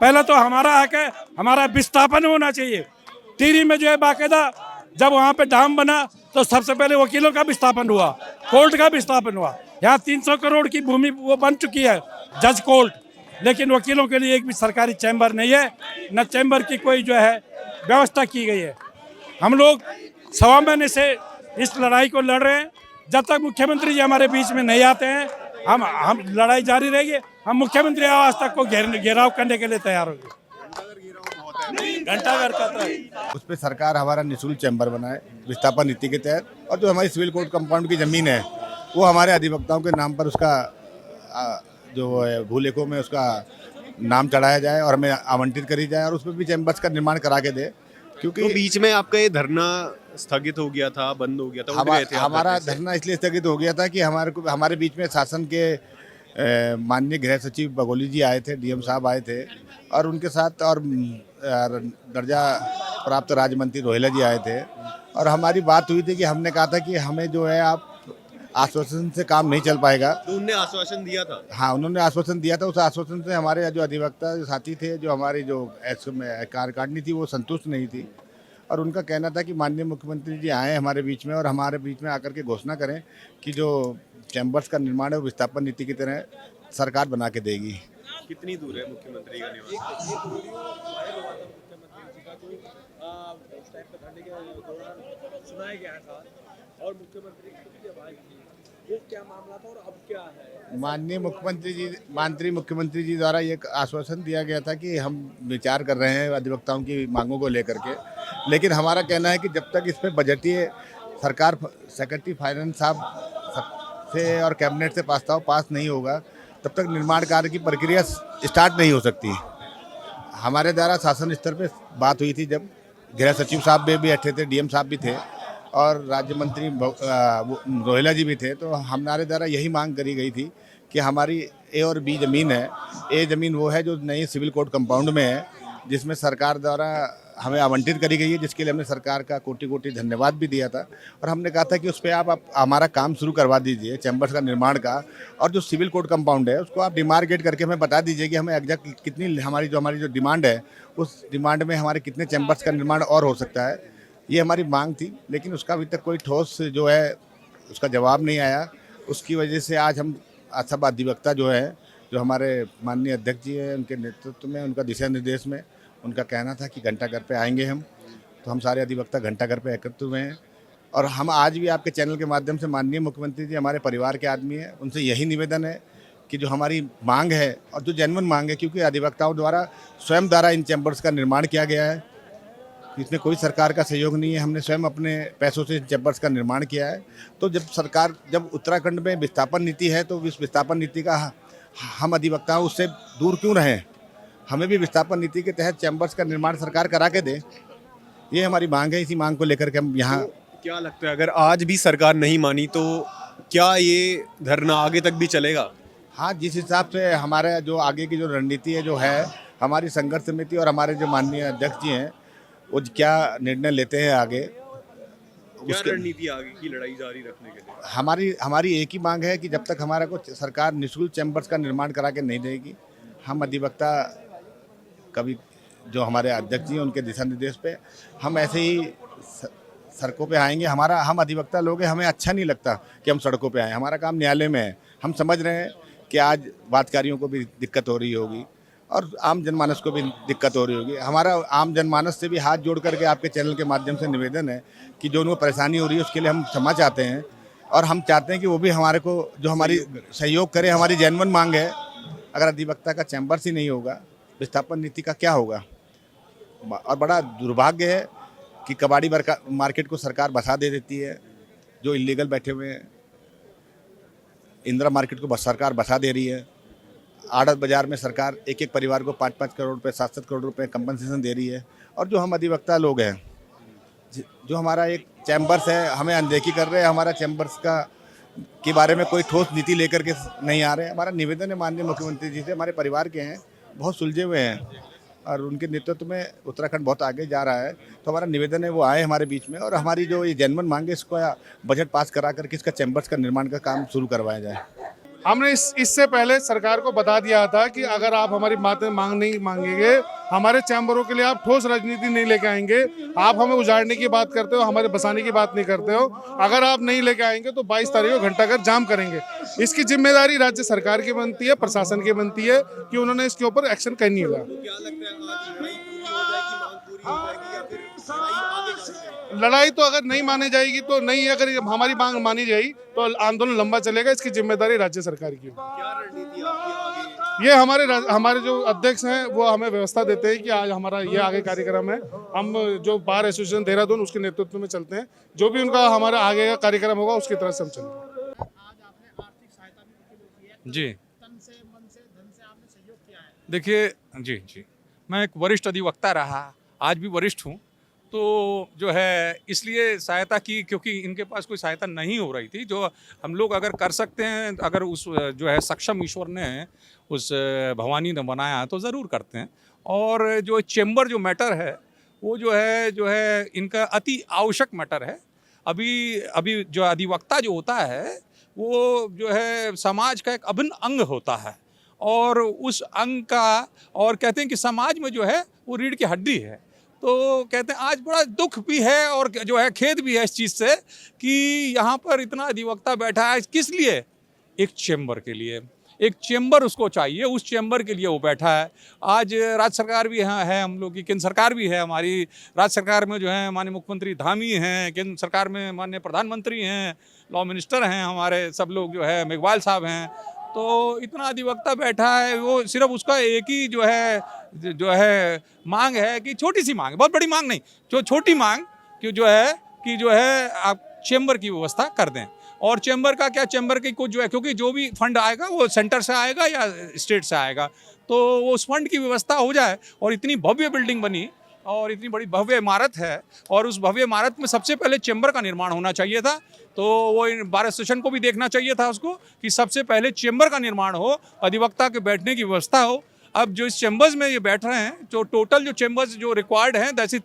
पहला तो हमारा हक है, हमारा विस्थापन होना चाहिए। टिहरी में जो है बाकायदा जब वहाँ पे डैम बना तो सबसे पहले वकीलों का विस्थापन हुआ, कोर्ट का विस्थापन हुआ। यहाँ 300 करोड़ की भूमि वो बन चुकी है, जज कोर्ट, लेकिन वकीलों के लिए एक भी सरकारी चैम्बर नहीं है, न चैम्बर की कोई जो है व्यवस्था की गई है। हम लोग 1.25 महीने से इस लड़ाई को लड़ रहे हैं। जब तक मुख्यमंत्री जी हमारे बीच में नहीं आते हैं हम लड़ाई जारी रहेगी। हम मुख्यमंत्री आवास तक को घेराव करने के लिए तैयार होंगे। घंटाघर का तो उस पर सरकार हमारा निःशुल्क चैम्बर बनाए विस्थापन नीति के तहत, और जो हमारी सिविल कोर्ट कंपाउंड की ज़मीन है वो हमारे अधिवक्ताओं के नाम पर उसका जो है भूलेखों में उसका नाम चढ़ाया जाए और हमें आवंटित करी जाए और उस पर भी चैम्बर्स का निर्माण करा के दे। क्योंकि तो बीच में आपका ये धरना स्थगित हो गया था, बंद हो गया था, हमारा धरना इसलिए स्थगित हो गया था कि हमारे बीच में शासन के माननीय गृह सचिव बगोली जी आए थे, डीएम साहब आए थे, और उनके साथ और दर्जा प्राप्त राज्य मंत्री रोहिला जी आए थे, और हमारी बात हुई थी कि हमने कहा था कि हमें जो है आप आश्वासन से काम नहीं चल पाएगा। तो उन्होंने आश्वासन दिया था? हाँ, उन्होंने आश्वासन दिया था। उस आश्वासन से हमारे जो अधिवक्ता जो साथी थे, जो हमारी जो कार्यकारिणी थी वो संतुष्ट नहीं थी, और उनका कहना था कि माननीय मुख्यमंत्री जी आए हमारे बीच में और हमारे बीच में आकर के घोषणा करें कि जो चैम्बर्स का निर्माण है वो विस्थापन नीति की तरह सरकार बना के देगी। कितनी दूर है मुख्यमंत्री का निवास? सुनाया गया था और मुख्यमंत्री वो क्या मामला था और अब क्या है? माननीय मुख्यमंत्री जी द्वारा ये आश्वासन दिया गया था कि हम विचार कर रहे हैं अधिवक्ताओं की मांगों को लेकर के, लेकिन हमारा कहना है कि जब तक इस पर बजटीय सरकार सेक्रेटरी फाइनेंस साहब से और कैबिनेट से प्रस्ताव पास नहीं होगा तब तक निर्माण कार्य की प्रक्रिया स्टार्ट नहीं हो सकती। हमारे द्वारा शासन स्तर पे बात हुई थी, जब गृह सचिव साहब भी बैठे थे, डीएम साहब भी थे और राज्य मंत्री रोहिला जी भी थे, तो हमारे द्वारा यही मांग करी गई थी कि हमारी ए और बी ज़मीन है। ए ज़मीन वो है जो नई सिविल कोर्ट कंपाउंड में है, जिसमें सरकार द्वारा हमें आवंटित करी गई है, जिसके लिए हमने सरकार का कोटि कोटि धन्यवाद भी दिया था। और हमने कहा था कि उस पर आप हमारा काम शुरू करवा दीजिए, चैम्बर्स का निर्माण का, और जो सिविल कोर्ट कंपाउंड है उसको आप डिमार्केट करके हमें बता दीजिए कि हमें एग्जैक्ट कितनी हमारी जो डिमांड है, उस डिमांड में हमारे कितने चैम्बर्स का निर्माण और हो सकता है। ये हमारी मांग थी, लेकिन उसका अभी तक कोई ठोस जो है उसका जवाब नहीं आया। उसकी वजह से आज हम सब अधिवक्ता जो है, जो हमारे माननीय अध्यक्ष जी हैं, उनके नेतृत्व में, उनका दिशा निर्देश में उनका कहना था कि घंटाघर पे आएंगे हम, तो हम सारे अधिवक्ता घंटाघर पे एकत्र हुए हैं। और हम आज भी आपके चैनल के माध्यम से, माननीय मुख्यमंत्री जी हमारे परिवार के आदमी हैं, उनसे यही निवेदन है कि जो हमारी मांग है और जो जेन्युइन मांग है, क्योंकि अधिवक्ताओं द्वारा स्वयं द्वारा इन चैम्बर्स का निर्माण किया गया है, इसमें कोई सरकार का सहयोग नहीं है, हमने स्वयं अपने पैसों से चैम्बर्स का निर्माण किया है। तो जब उत्तराखंड में विस्थापन नीति है, तो इस विस्थापन नीति का हम अधिवक्ताओं उससे दूर क्यों रहें? हमें भी विस्थापन नीति के तहत चैम्बर्स का निर्माण सरकार करा के दे, ये हमारी मांग है। इसी मांग को लेकर के हम यहाँ। क्या लगता है, अगर आज भी सरकार नहीं मानी तो क्या ये धरना आगे तक भी चलेगा? हाँ, जिस हिसाब से हमारे जो आगे की जो रणनीति है, जो है हमारी संघर्ष समिति और हमारे जो माननीय अध्यक्ष जी हैं, वो क्या निर्णय लेते हैं आगे, क्या रणनीति आगे की लड़ाई जारी रखने के लिए? हमारी एक ही मांग है कि जब तक हमारा को सरकार निःशुल्क चैम्बर्स का निर्माण करा के नहीं देगी, हम अधिवक्ता कभी जो हमारे अध्यक्ष जी हैं उनके दिशा निर्देश पे हम ऐसे ही सड़कों पे आएंगे। हम अधिवक्ता लोग हैं, हमें अच्छा नहीं लगता कि हम सड़कों पे आएँ। हमारा काम न्यायालय में है। हम समझ रहे हैं कि आज बातकारियों को भी दिक्कत हो रही होगी और आम जनमानस को भी दिक्कत हो रही होगी। हमारा आम जनमानस से भी हाथ जोड़ करके आपके चैनल के माध्यम से निवेदन है कि जो उनको परेशानी हो रही है उसके लिए हम क्षमा चाहते हैं, और हम चाहते हैं कि वो भी हमारे को जो हमारी सहयोग करे। हमारी जेन्युइन मांग है, अगर अधिवक्ता का चैम्बर्स ही नहीं होगा, विस्थापन नीति का क्या होगा? और बड़ा दुर्भाग्य है कि कबाड़ी मार्केट को सरकार बसा दे देती है, जो इलीगल बैठे हुए हैं। इंदिरा मार्केट को सरकार बसा दे रही है। आड़त बाजार में सरकार एक एक परिवार को 5-5 करोड़ रुपए, 7-7 करोड़ रुपए कंपनसेशन दे रही है। और जो हम अधिवक्ता लोग हैं, जो हमारा एक चैम्बर्स है, हमें अनदेखी कर रहे हैं। हमारा चैम्बर्स के बारे में कोई ठोस नीति लेकर के नहीं आ रहे। हमारा निवेदन है माननीय मुख्यमंत्री जी से, हमारे परिवार के हैं, बहुत सुलझे हुए हैं और उनके नेतृत्व में उत्तराखंड बहुत आगे जा रहा है। तो हमारा निवेदन है वो आए हमारे बीच में, और हमारी जो ये जेन्युइन मांग है, इसको बजट पास करा करके इसका चैम्बर्स का निर्माण का काम शुरू करवाया जाए। हमने इससे पहले सरकार को बता दिया था कि अगर आप हमारी बातें नहीं मांगेंगे, हमारे चैम्बरों के लिए आप ठोस राजनीति नहीं लेके आएंगे, आप हमें उजाड़ने की बात करते हो, हमारे बसाने की बात नहीं करते हो। अगर आप नहीं लेके आएंगे तो 22 तारीख को घंटाघर जाम करेंगे। इसकी जिम्मेदारी राज्य सरकार की बनती है, प्रशासन की बनती है कि उन्होंने इसके ऊपर एक्शन करनी होगा। लड़ाई तो अगर नहीं मानी जाएगी तो नहीं, अगर हमारी मांग मानी जाएगी तो आंदोलन लंबा चलेगा। इसकी जिम्मेदारी राज्य सरकार की। क्या रणनीति आपकी आगे? ये हमारे जो अध्यक्ष हैं वो हमें व्यवस्था देते हैं कि आज हमारा ये आगे कार्यक्रम है। हम जो बार एसोसिएशन देहरादून उसके नेतृत्व में चलते हैं। जो भी उनका हमारा आगे का कार्यक्रम होगा उसकी तरफ से हम चलेंगे। जी, देखिए, जी मैं एक वरिष्ठ अधिवक्ता रहा, आज भी वरिष्ठ हूँ। तो जो है इसलिए सहायता की, क्योंकि इनके पास कोई सहायता नहीं हो रही थी। जो हम लोग अगर कर सकते हैं, अगर उस जो है सक्षम ईश्वर ने, उस भवानी ने बनाया, तो ज़रूर करते हैं। और जो चेंबर जो मैटर है, वो जो है इनका अति आवश्यक मैटर है। अभी जो अधिवक्ता जो होता है, वो जो है समाज का एक अभिन्न अंग होता है, और उस अंग का, और कहते हैं कि समाज में जो है वो रीढ़ की हड्डी है। तो कहते हैं आज बड़ा दुख भी है और जो है खेद भी है इस चीज़ से कि यहाँ पर इतना अधिवक्ता बैठा है। किस लिए? एक चेंबर के लिए। एक चेंबर उसको चाहिए, उस चेंबर के लिए वो बैठा है। आज राज्य सरकार भी है हम लोग की, केंद्र सरकार भी है हमारी। राज्य सरकार में जो है माननीय मुख्यमंत्री धामी हैं, केंद्र सरकार में माननीय प्रधानमंत्री हैं, लॉ मिनिस्टर हैं हमारे, सब लोग जो है मेघवाल साहब हैं। तो इतना अधिवक्ता बैठा है, वो सिर्फ उसका एक ही जो है मांग है कि छोटी सी मांग, बहुत बड़ी मांग नहीं, जो छोटी मांग कि जो है आप चेंबर की व्यवस्था कर दें। और चेंबर का क्या, चेंबर की कुछ जो है, क्योंकि जो भी फंड आएगा वो सेंटर से आएगा या स्टेट से आएगा, तो उस फंड की व्यवस्था हो जाए। और इतनी भव्य बिल्डिंग बनी और इतनी बड़ी भव्य इमारत है, और उस भव्य इमारत में सबसे पहले चेंबर का निर्माण होना चाहिए था। तो वो बार एसोसिएशन को भी देखना चाहिए था उसको कि सबसे पहले चेंबर का निर्माण हो, अधिवक्ता के बैठने की व्यवस्था हो। अब जो इस चेंबर्स में ये बैठ रहे हैं, जो टोटल जो चेंबर्स जो रिक्वायर्ड हैं, दैट इज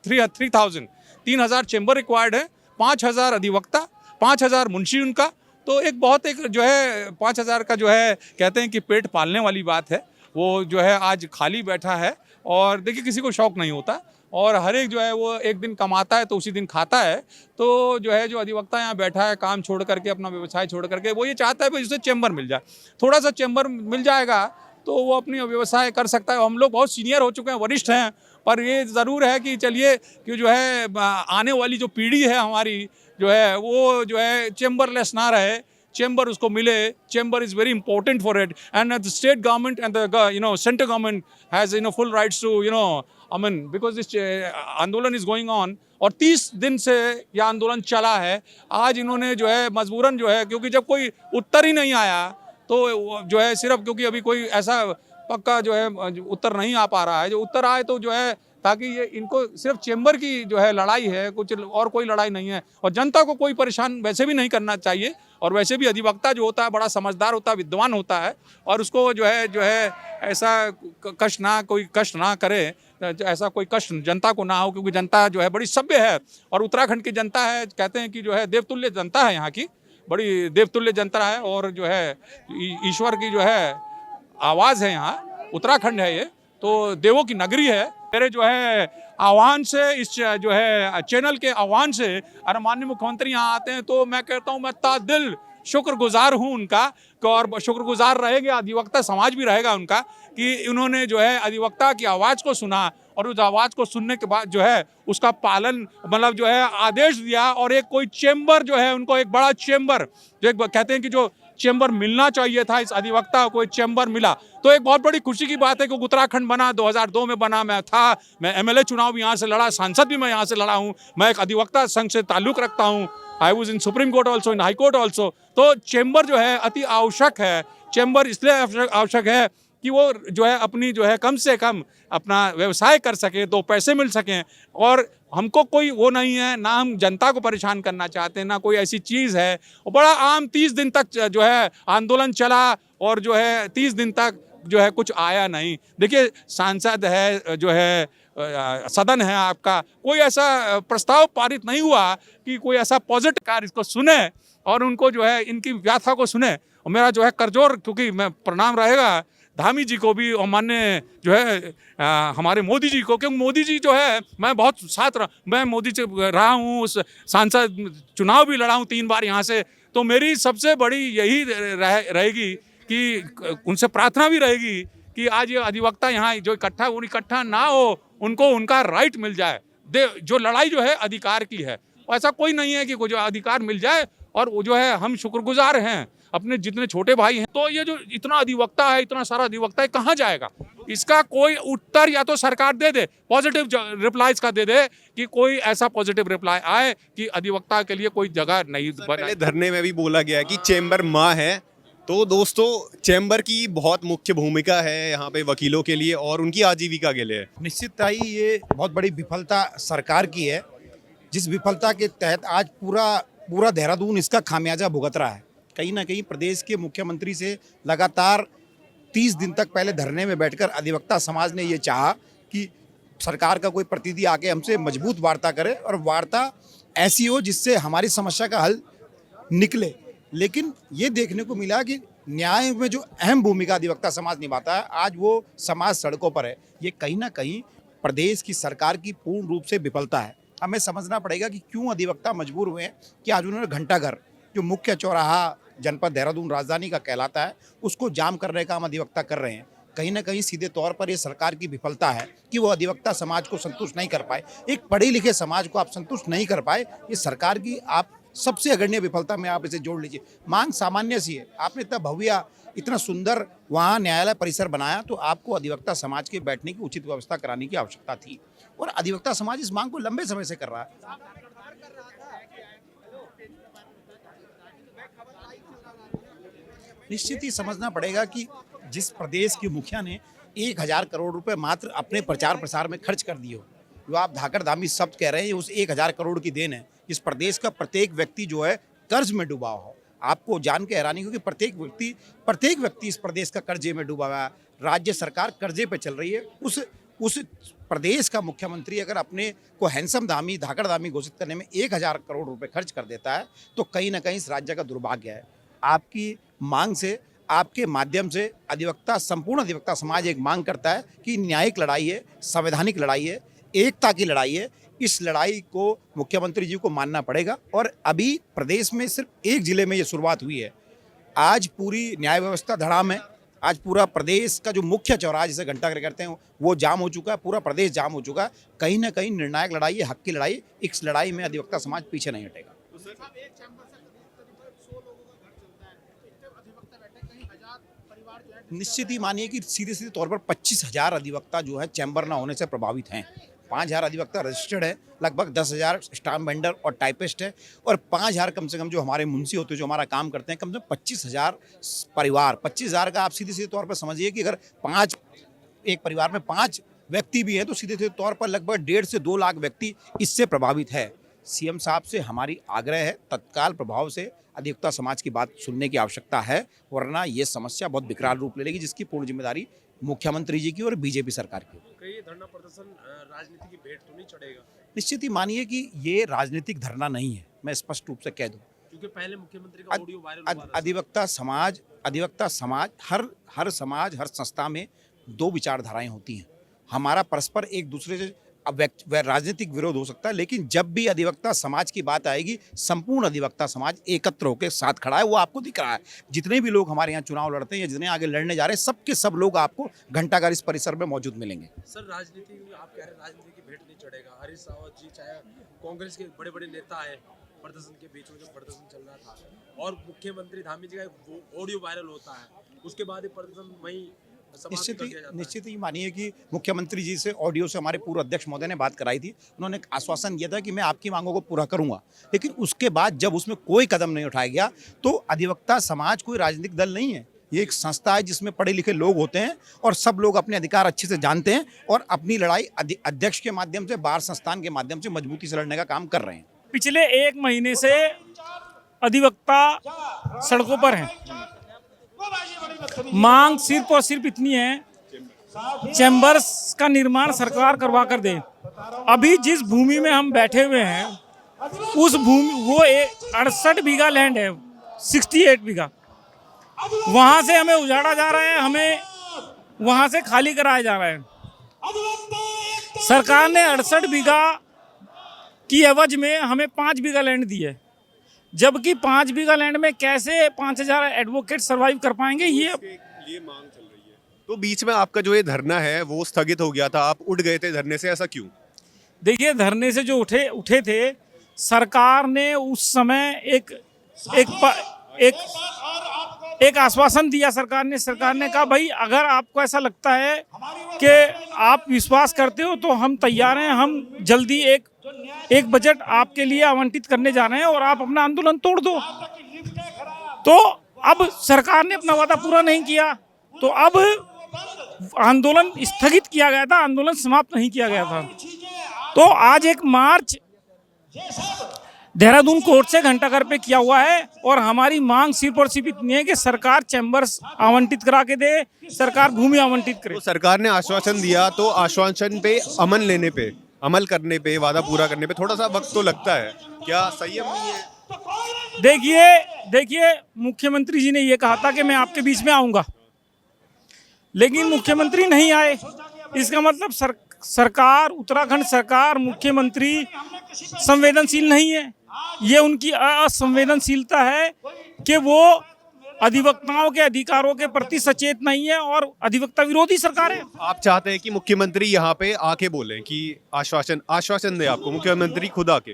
3,000 चेंबर रिक्वायर्ड है, 5,000 अधिवक्ता, 5,000 मुंशी उनका। तो एक बहुत एक जो है 5,000 का जो है कहते हैं कि पेट पालने वाली बात है, वो जो है आज खाली बैठा है। और देखिए किसी को शौक नहीं होता, और हर एक जो है वो एक दिन कमाता है तो उसी दिन खाता है। तो जो है जो अधिवक्ता यहाँ बैठा है काम छोड़ करके, अपना व्यवसाय छोड़ करके, वो ये चाहता है कि उसे चेंबर मिल जाए, थोड़ा सा चेंबर मिल जाएगा तो वो अपनी व्यवसाय कर सकता है। हम लोग बहुत सीनियर हो चुके हैं, वरिष्ठ हैं, पर ये ज़रूर है कि चलिए कि जो है आने वाली जो पीढ़ी है हमारी जो है वो जो है चेंबरलेस ना रहे, चेंबर उसको मिले। Chamber is very important for it, and the state government and the central government has full rights to because this आंदोलन इज़ गोइंग ऑन, और 30 दिन से यह आंदोलन चला है। आज इन्होंने जो है मजबूरन जो है, क्योंकि जब कोई उत्तर ही नहीं आया तो जो है सिर्फ क्योंकि अभी कोई ऐसा पक्का जो है उत्तर नहीं आ पा रहा है, जो उत्तर आए तो जो है ताकि ये इनको सिर्फ चेंबर की जो है लड़ाई है, कुछ और कोई लड़ाई नहीं है। और जनता को कोई परेशान वैसे भी नहीं करना चाहिए, और वैसे भी अधिवक्ता जो होता है बड़ा समझदार होता है, विद्वान होता है, और उसको जो है ऐसा कोई कष्ट ना करे, ऐसा कोई कष्ट जनता को ना हो, क्योंकि जनता जो है बड़ी सभ्य है। और उत्तराखंड की जनता है, कहते हैं कि जो है देवतुल्य जनता है, यहाँ की बड़ी देवतुल्य जनता है, और जो है ईश्वर की जो है आवाज़ है यहाँ, उत्तराखंड है ये, तो देवों की नगरी है। मेरे जो है आह्वान से, इस जो है चैनल के आह्वान से, अगर माननीय मुख्यमंत्री यहाँ आते हैं तो मैं कहता हूँ मैं तादिल शुक्रगुजार हूँ उनका, और शुक्रगुजार रहेंगे, अधिवक्ता समाज भी रहेगा उनका, कि उन्होंने जो है अधिवक्ता की आवाज़ को सुना, और उस आवाज़ को सुनने के बाद जो है उसका पालन जो है आदेश दिया, और एक कोई चेंबर जो है उनको एक बड़ा चेंबर जो एक कहते हैं कि जो चेंबर मिलना चाहिए था, इस अधिवक्ता को एक चेंबर मिला, तो एक बहुत बड़ी खुशी की बात है कि उत्तराखंड बना, 2002 में बना। मैं एमएलए चुनाव भी यहाँ से लड़ा, सांसद भी मैं यहाँ से लड़ा हूँ, मैं एक अधिवक्ता संघ से ताल्लुक़ रखता हूँ। I was in supreme court also, in high court also. तो चेंबर जो है अति आवश्यक है। चेंबर इसलिए आवश्यक है कि वो जो है अपनी जो है कम से कम अपना व्यवसाय कर सके, दो पैसे मिल सकें। और हमको कोई वो नहीं है, ना हम जनता को परेशान करना चाहते हैं, ना कोई ऐसी चीज़ है। और बड़ा आम 30 दिन तक जो है आंदोलन चला, और जो है 30 दिन तक जो है कुछ आया नहीं। देखिए सांसद है, जो है सदन है आपका, कोई ऐसा प्रस्ताव पारित नहीं हुआ कि कोई ऐसा पॉजिटिव कार्य इसको सुने और उनको जो है इनकी व्याथा को सुने। और मेरा जो है करजोर, क्योंकि मैं प्रणाम रहेगा धामी जी को भी, और माननीय जो है हमारे मोदी जी को, क्योंकि मोदी जी जो है मैं बहुत साथ मैं मोदी से रहा हूँ, उस सांसद चुनाव भी लड़ा हूँ 3 बार यहाँ से। तो मेरी सबसे बड़ी यही रहेगी कि उनसे प्रार्थना भी रहेगी कि आज ये अधिवक्ता यहाँ जो इकट्ठा ना हो, उनको उनका राइट मिल जाए। जो लड़ाई जो है अधिकार की है, ऐसा कोई नहीं है कि जो अधिकार मिल जाए। और वो जो है हम शुक्रगुजार हैं अपने जितने छोटे भाई हैं। तो ये जो इतना अधिवक्ता है, इतना सारा अधिवक्ता है, कहाँ जाएगा? इसका कोई उत्तर या तो सरकार दे दे, पॉजिटिव रिप्लाईज का दे दे, कि कोई ऐसा पॉजिटिव रिप्लाई आए कि अधिवक्ता के लिए कोई जगह नहीं बने। धरने में भी बोला गया है कि चेंबर माँ है। तो दोस्तों चेंबर की बहुत मुख्य भूमिका है यहाँ पे वकीलों के लिए और उनकी आजीविका के लिए। निश्चित ही ये बहुत बड़ी विफलता सरकार की है, जिस विफलता के तहत आज पूरा देहरादून इसका खामियाजा भुगत रहा है। कहीं ना कहीं प्रदेश के मुख्यमंत्री से लगातार 30 दिन तक पहले धरने में बैठकर अधिवक्ता समाज ने ये चाहा कि सरकार का कोई प्रतिनिधि आके हमसे मजबूत वार्ता करे, और वार्ता ऐसी हो जिससे हमारी समस्या का हल निकले। लेकिन ये देखने को मिला कि न्याय में जो अहम भूमिका अधिवक्ता समाज निभाता है, आज वो समाज सड़कों पर है। ये कहीं ना कहीं प्रदेश की सरकार की पूर्ण रूप से विफलता है। हमें समझना पड़ेगा कि क्यों अधिवक्ता मजबूर हुए हैं कि आज उन्होंने घंटाघर, जो मुख्य चौराहा जनपद देहरादून राजधानी का कहलाता है, उसको जाम करने का हम अधिवक्ता कर रहे हैं। कहीं ना कहीं सीधे तौर पर ये सरकार की विफलता है कि वो अधिवक्ता समाज को संतुष्ट नहीं कर पाए। एक पढ़े लिखे समाज को आप संतुष्ट नहीं कर पाए, ये सरकार की आप सबसे अग्रणी विफलता में आप इसे जोड़ लीजिए। मांग सामान्य सी है, आपने इतना भव्य, इतना सुंदर वहाँ न्यायालय परिसर बनाया, तो आपको अधिवक्ता समाज के बैठने की उचित व्यवस्था कराने की आवश्यकता थी, और अधिवक्ता समाज इस मांग को लंबे समय से कर रहा है। निश्चित ही समझना पड़ेगा कि जिस प्रदेश के मुखिया ने 1000 करोड़ रुपए मात्र अपने प्रचार प्रसार में खर्च कर दिए हो, जो आप धाकड़ धामी शब्द कह रहे हैं, उस 1000 करोड़ की देन है। इस प्रदेश का प्रत्येक व्यक्ति जो है कर्ज में डूबा हो। आपको जान के हैरानी होगी, प्रत्येक व्यक्ति इस प्रदेश का कर्जे में डूबा हुआ है। राज्य सरकार कर्जे पे चल रही है। उस प्रदेश का मुख्यमंत्री अगर अपने को हैंडसम धामी, धाकड़ धामी घोषित करने में 1000 करोड़ रुपए खर्च कर देता है, तो कहीं ना कहीं इस राज्य का दुर्भाग्य है। आपकी मांग से, आपके माध्यम से संपूर्ण अधिवक्ता समाज एक मांग करता है कि न्यायिक लड़ाई है, संवैधानिक लड़ाई है, एकता की लड़ाई है। इस लड़ाई को मुख्यमंत्री जी को मानना पड़ेगा। और अभी प्रदेश में सिर्फ एक जिले में ये शुरुआत हुई है। आज पूरी न्याय व्यवस्था धड़ाम है। आज पूरा प्रदेश का जो मुख्य चौराहा जिसे घंटाघर कहते हैं वो जाम हो चुका है, पूरा प्रदेश जाम हो चुका है। कहीं ना कहीं निर्णायक लड़ाई है, हक की लड़ाई। इस लड़ाई में अधिवक्ता समाज पीछे नहीं हटेगा। निश्चित ही मानिए कि सीधे तौर पर 25,000 अधिवक्ता जो है चैम्बर ना होने से प्रभावित हैं। 5,000 अधिवक्ता रजिस्टर्ड है, लगभग 10,000 स्टाम्प वेंडर और टाइपिस्ट है, और 5,000 कम से कम जो हमारे मुंशी होते हैं, जो हमारा काम करते हैं, कम से कम 25,000 परिवार। 25,000 का आप सीधे तौर पर समझिए कि अगर एक परिवार में 5 व्यक्ति भी हैं तो सीधे तौर पर लगभग 1.5 से 2 लाख व्यक्ति इससे प्रभावित है। सीएम साहब से हमारी आग्रह है, तत्काल प्रभाव से अधिवक्ता समाज की बात सुनने की आवश्यकता है, वरना ये समस्या बहुत विकराल रूप ले लेगी, जिसकी पूर्ण जिम्मेदारी मुख्यमंत्री जी की और बीजेपी सरकार की। कई धरना प्रदर्शन राजनीति की भेंट तो नहीं चढ़ेगा? निश्चित ही मानिए कि ये राजनीतिक धरना नहीं है, मैं स्पष्ट रूप से कह दूं, क्योंकि पहले मुख्यमंत्री का ऑडियो वायरल हुआ था। अधिवक्ता समाज हर समाज, हर संस्था में 2 विचारधाराएं होती हैं। हमारा परस्पर एक दूसरे से राजनीतिक विरोध हो सकता है, लेकिन जब भी अधिवक्ता समाज की बात आएगी, संपूर्ण अधिवक्ता समाज एकत्र होकर साथ खड़ा है। वो आपको दिख रहा है। जितने भी लोग हमारे यहाँ चुनाव लड़ते हैं या जितने आगे लड़ने जा रहे हैं, सबके सब लोग आपको घंटाघर इस परिसर में मौजूद मिलेंगे। सर, राजनीति आप कह रहे हैं राजनीति की भेंट नहीं चढ़ेगा। हरीश रावत जी, चाहे कांग्रेस के बड़े बड़े नेता है, प्रदर्शन के बीच में जो प्रदर्शन चल रहा था, और मुख्यमंत्री धामी जी का ऑडियो वायरल होता है, उसके बाद ये प्रदर्शन वहीं निश्चित ही मानिए कि मुख्यमंत्री जी से ऑडियो से हमारे पूर्व अध्यक्ष महोदय ने बात कराई थी। उन्होंने आश्वासन दिया था कि मैं आपकी मांगों को पूरा करूंगा, लेकिन उसके बाद जब उसमें कोई कदम नहीं उठाया गया, तो अधिवक्ता समाज कोई राजनीतिक दल नहीं है। ये एक संस्था है जिसमें पढ़े लिखे लोग होते हैं और सब लोग अपने अधिकार अच्छे से जानते हैं और अपनी लड़ाई अध्यक्ष के माध्यम से, बार संस्थान के माध्यम से मजबूती से लड़ने का काम कर रहे हैं। पिछले 1 महीने से अधिवक्ता सड़कों पर हैं। मांग सिर्फ और सिर्फ इतनी है, चैम्बर्स का निर्माण सरकार करवा कर दे। अभी जिस भूमि में हम बैठे हुए हैं, उस भूमि वो 68 बीघा लैंड है, 68 बीघा, वहां से हमें उजाड़ा जा रहा है, हमें वहां से खाली कराया जा रहा है। सरकार ने 68 बीघा की एवज में हमें 5 बीघा लैंड दी है, जबकि 5 बीघा लैंड में कैसे 5,000 एडवोकेट सर्वाइव कर पाएंगे, ये मांग चल रही है। तो बीच में आपका जो ये धरना है वो स्थगित हो गया था, आप उठ गए थे धरने से, ऐसा क्यों? देखिए, धरने से जो उठे थे, सरकार ने उस समय एक आश्वासन दिया। सरकार ने कहा, भाई अगर आपको ऐसा लगता है कि आप विश्वास करते हो तो हम तैयार हैं, हम जल्दी एक बजट आपके लिए आवंटित करने जा रहे हैं और आप अपना आंदोलन तोड़ दो। तो अब सरकार ने अपना वादा पूरा नहीं किया, तो अब आंदोलन स्थगित किया गया था, आंदोलन समाप्त नहीं किया गया था। तो आज एक मार्च देहरादून कोर्ट से घंटाघर पे किया हुआ है और हमारी मांग सिर्फ और सिर्फ इतनी है कि सरकार चैम्बर्स आवंटित करा के दे, सरकार भूमि आवंटित करे। तो सरकार ने आश्वासन दिया, तो आश्वासन पे अमल करने पे, वादा पूरा करने पे थोड़ा सा वक्त तो लगता है, क्या संयम नहीं है? देखिए, मुख्यमंत्री जी ने ये कहा था कि मैं आपके बीच में आऊंगा, लेकिन मुख्यमंत्री नहीं आए। इसका मतलब सरकार, उत्तराखंड सरकार, मुख्यमंत्री संवेदनशील नहीं है। ये उनकी असंवेदनशीलता है कि वो अधिवक्ताओं के अधिकारों के प्रति सचेत नहीं है और अधिवक्ता विरोधी सरकार है। आप चाहते हैं कि मुख्यमंत्री यहाँ पे आके बोलें कि आश्वासन दे आपको, मुख्यमंत्री खुद आके?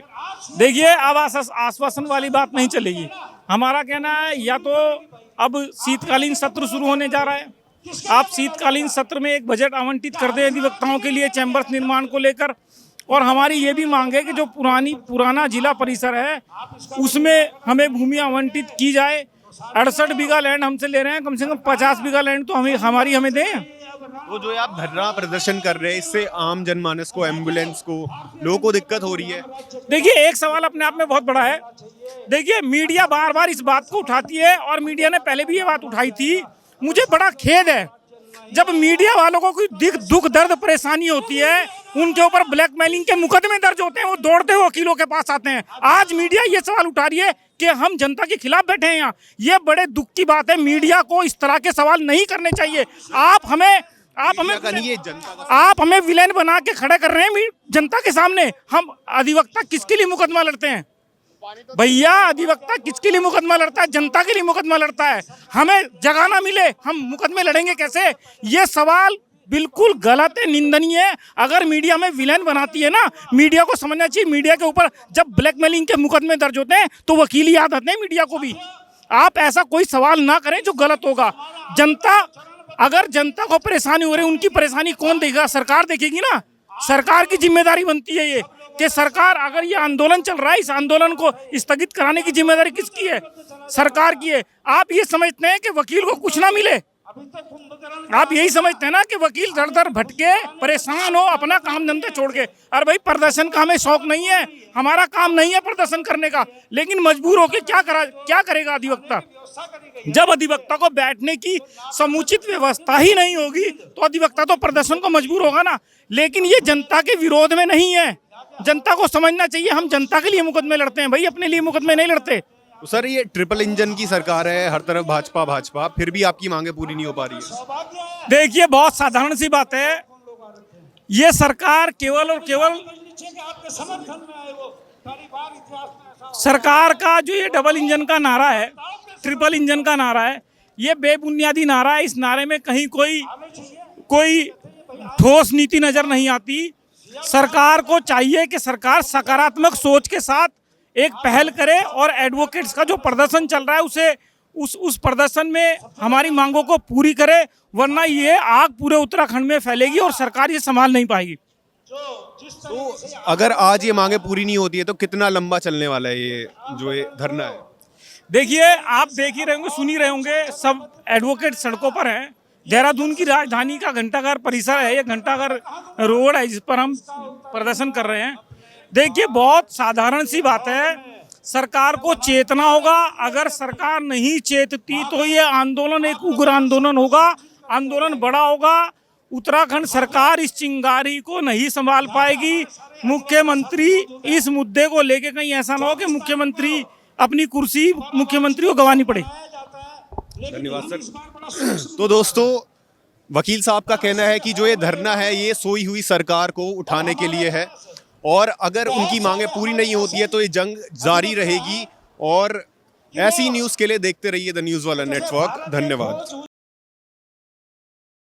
देखिए, अब आश्वासन वाली बात नहीं चलेगी। हमारा कहना है, या तो अब शीतकालीन सत्र शुरू होने जा रहा है, आप शीतकालीन सत्र में एक बजट आवंटित कर दें अधिवक्ताओं के लिए चैम्बर्स निर्माण को लेकर, और हमारी ये भी मांग है कि जो पुराना जिला परिसर है उसमें हमें भूमि आवंटित की जाए 68 बीघा लैंड हमसे ले रहे हैं, कम से कम 50 बीघा लैंड तो हमें दें। तो जो आप धरना प्रदर्शन कर रहे हैं, इससे आम जनमानस को, एम्बुलेंस को, लोगों को दिक्कत हो रही है। देखिए, एक सवाल अपने आप में बहुत बड़ा है। देखिए, मीडिया बार बार इस बात को उठाती है और मीडिया ने पहले भी ये बात उठाई थी। मुझे बड़ा खेद है जब मीडिया वालों को कोई दुख दर्द परेशानी होती है, उनके ऊपर ब्लैकमेलिंग के मुकदमे दर्ज होते हैं, वो दौड़ते हुए वकीलों के पास आते हैं। आज मीडिया ये सवाल उठा रही है कि हम जनता के खिलाफ बैठे हैं यहाँ। ये बड़े दुख की बात है। मीडिया को इस तरह के सवाल नहीं करने चाहिए। आप हमें विलेन बना के खड़े कर रहे हैं जनता के सामने। हम अधिवक्ता किसके लिए मुकदमा लड़ते हैं भैया? अधिवक्ता किसके लिए मुकदमा लड़ता है? जनता के लिए मुकदमा लड़ता है। हमें जगह ना मिले, हम मुकदमे लड़ेंगे कैसे? ये सवाल बिल्कुल गलत है, निंदनीय है। अगर मीडिया में विलेन बनाती है ना, मीडिया को समझना चाहिए मीडिया के ऊपर जब ब्लैकमेलिंग के मुकदमे दर्ज होते हैं तो वकील याद आते हैं मीडिया को भी। आप ऐसा कोई सवाल ना करें जो गलत होगा। अगर जनता को परेशानी हो रही है, उनकी परेशानी कौन देखेगा? सरकार देखेगी ना। सरकार की जिम्मेदारी बनती है ये कि सरकार, अगर ये आंदोलन चल रहा है, इस आंदोलन को स्थगित कराने की जिम्मेदारी किसकी है? सरकार की है। आप ये समझते हैं कि वकील को कुछ ना मिले? आप यही समझते हैं ना कि वकील दर दर भटके, परेशान हो, अपना काम धंधे छोड़ के? अरे भाई, प्रदर्शन का हमें शौक नहीं है, हमारा काम नहीं है प्रदर्शन करने का, लेकिन मजबूर होके क्या करेगा अधिवक्ता? जब अधिवक्ता को बैठने की समुचित व्यवस्था ही नहीं होगी तो अधिवक्ता तो प्रदर्शन को मजबूर होगा ना। लेकिन ये जनता के विरोध में नहीं है। जनता को समझना चाहिए, हम जनता के लिए मुकदमे लड़ते हैं भाई, अपने लिए मुकदमे नहीं लड़ते। तो सर, ये ट्रिपल इंजन की सरकार है, हर तरफ भाजपा, फिर भी आपकी मांगे पूरी नहीं हो पा रही है। देखिए, बहुत साधारण सी बात है। ये सरकार केवल और केवल सरकार का जो ये डबल इंजन का नारा है, ट्रिपल इंजन का नारा है, ये बेबुनियादी नारा है। इस नारे में कहीं कोई ठोस नीति नजर नहीं आती। सरकार को चाहिए कि सरकार सकारात्मक सोच के साथ एक पहल करे और एडवोकेट्स का जो प्रदर्शन चल रहा है उसे उस प्रदर्शन में हमारी मांगों को पूरी करे, वरना ये आग पूरे उत्तराखंड में फैलेगी और सरकार ये संभाल नहीं पाएगी। तो अगर आज ये मांगे पूरी नहीं होती है तो कितना लंबा चलने वाला है ये जो ये धरना है? देखिए, आप देख ही रहे होंगे, सुन ही रहे होंगे, सब एडवोकेट सड़कों पर हैं। देहरादून की राजधानी का घंटाघर परिसर है, ये घंटाघर रोड है जिस पर हम प्रदर्शन कर रहे हैं। देखिए, बहुत साधारण सी बात है, सरकार को चेतना होगा। अगर सरकार नहीं चेतती तो ये आंदोलन एक उग्र आंदोलन होगा, आंदोलन बड़ा होगा। उत्तराखंड सरकार इस चिंगारी को नहीं संभाल पाएगी। मुख्यमंत्री इस मुद्दे को लेके कहीं ऐसा ना हो कि मुख्यमंत्री अपनी कुर्सी मुख्यमंत्री को गंवानी पड़े। धन्यवाद सर। तो दोस्तों, वकील साहब का कहना है कि जो ये धरना है ये सोई हुई सरकार को उठाने के लिए है और अगर उनकी मांगे पूरी नहीं होती है तो ये जंग जारी रहेगी। और ऐसी न्यूज़ के लिए देखते रहिए द न्यूज़ वाला नेटवर्क। धन्यवाद।